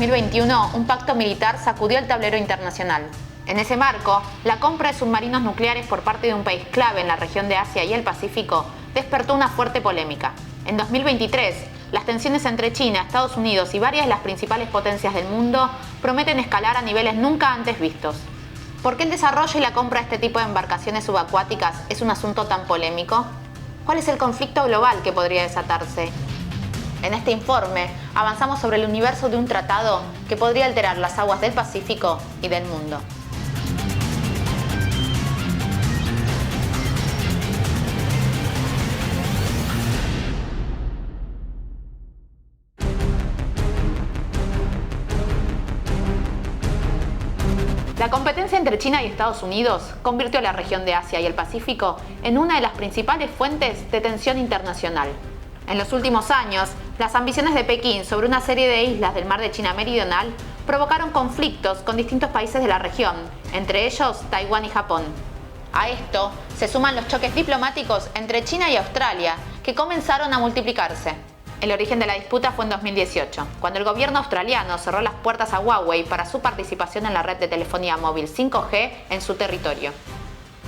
2021, un pacto militar sacudió el tablero internacional. En ese marco, la compra de submarinos nucleares por parte de un país clave en la región de Asia y el Pacífico despertó una fuerte polémica. En 2023, las tensiones entre China, Estados Unidos y varias de las principales potencias del mundo prometen escalar a niveles nunca antes vistos. ¿Por qué el desarrollo y la compra de este tipo de embarcaciones subacuáticas es un asunto tan polémico? ¿Cuál es el conflicto global que podría desatarse? En este informe avanzamos sobre el universo de un tratado que podría alterar las aguas del Pacífico y del mundo. La competencia entre China y Estados Unidos convirtió a la región de Asia y el Pacífico en una de las principales fuentes de tensión internacional. En los últimos años, las ambiciones de Pekín sobre una serie de islas del mar de China Meridional provocaron conflictos con distintos países de la región, entre ellos Taiwán y Japón. A esto se suman los choques diplomáticos entre China y Australia, que comenzaron a multiplicarse. El origen de la disputa fue en 2018, cuando el gobierno australiano cerró las puertas a Huawei para su participación en la red de telefonía móvil 5G en su territorio.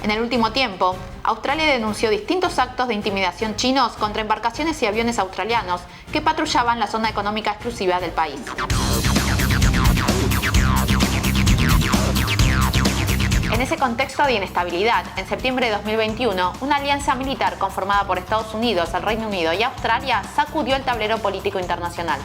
En el último tiempo, Australia denunció distintos actos de intimidación chinos contra embarcaciones y aviones australianos que patrullaban la zona económica exclusiva del país. En ese contexto de inestabilidad, en septiembre de 2021, una alianza militar conformada por Estados Unidos, el Reino Unido y Australia sacudió el tablero político internacional.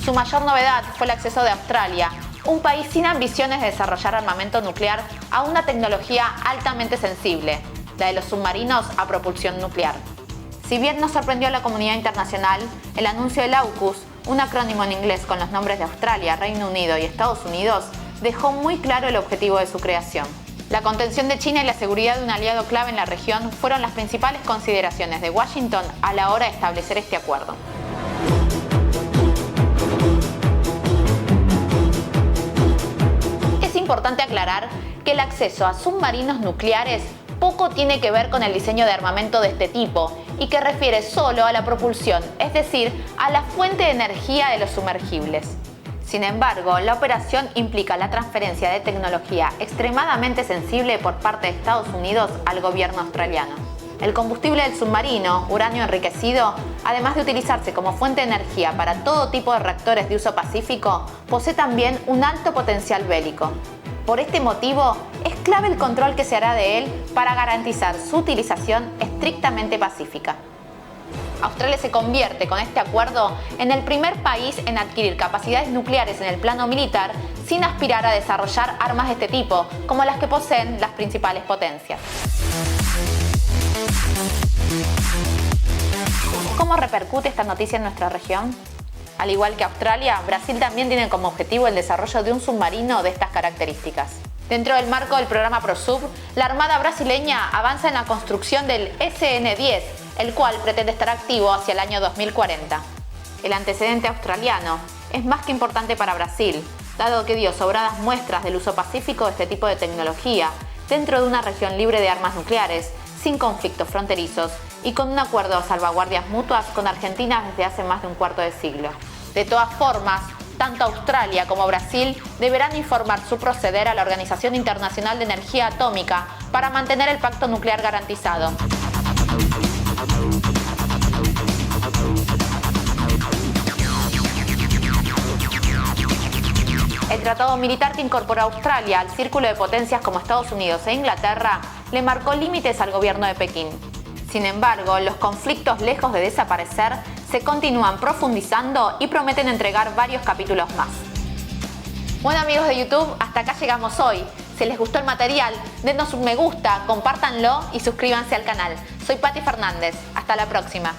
Su mayor novedad fue el acceso de Australia, un país sin ambiciones de desarrollar armamento nuclear, a una tecnología altamente sensible, la de los submarinos a propulsión nuclear. Si bien no sorprendió a la comunidad internacional, el anuncio del AUKUS, un acrónimo en inglés con los nombres de Australia, Reino Unido y Estados Unidos, dejó muy claro el objetivo de su creación. La contención de China y la seguridad de un aliado clave en la región fueron las principales consideraciones de Washington a la hora de establecer este acuerdo. Es importante aclarar que el acceso a submarinos nucleares poco tiene que ver con el diseño de armamento de este tipo y que refiere solo a la propulsión, es decir, a la fuente de energía de los sumergibles. Sin embargo, la operación implica la transferencia de tecnología extremadamente sensible por parte de Estados Unidos al gobierno australiano. El combustible del submarino, uranio enriquecido, además de utilizarse como fuente de energía para todo tipo de reactores de uso pacífico, posee también un alto potencial bélico. Por este motivo, es clave el control que se hará de él para garantizar su utilización estrictamente pacífica. Australia se convierte con este acuerdo en el primer país en adquirir capacidades nucleares en el plano militar sin aspirar a desarrollar armas de este tipo, como las que poseen las principales potencias. ¿Cómo repercute esta noticia en nuestra región? Al igual que Australia, Brasil también tiene como objetivo el desarrollo de un submarino de estas características. Dentro del marco del programa ProSub, la Armada brasileña avanza en la construcción del SN-10, el cual pretende estar activo hacia el año 2040. El antecedente australiano es más que importante para Brasil, dado que dio sobradas muestras del uso pacífico de este tipo de tecnología dentro de una región libre de armas nucleares, sin conflictos fronterizos y con un acuerdo de salvaguardias mutuas con Argentina desde hace más de un cuarto de siglo. De todas formas, tanto Australia como Brasil deberán informar su proceder a la Organización Internacional de Energía Atómica para mantener el pacto nuclear garantizado. El tratado militar que incorporó a Australia al círculo de potencias como Estados Unidos e Inglaterra le marcó límites al gobierno de Pekín. Sin embargo, los conflictos, lejos de desaparecer, se continúan profundizando y prometen entregar varios capítulos más. Bueno, amigos de YouTube, hasta acá llegamos hoy. Si les gustó el material, denos un me gusta, compártanlo y suscríbanse al canal. Soy Patti Fernández. Hasta la próxima.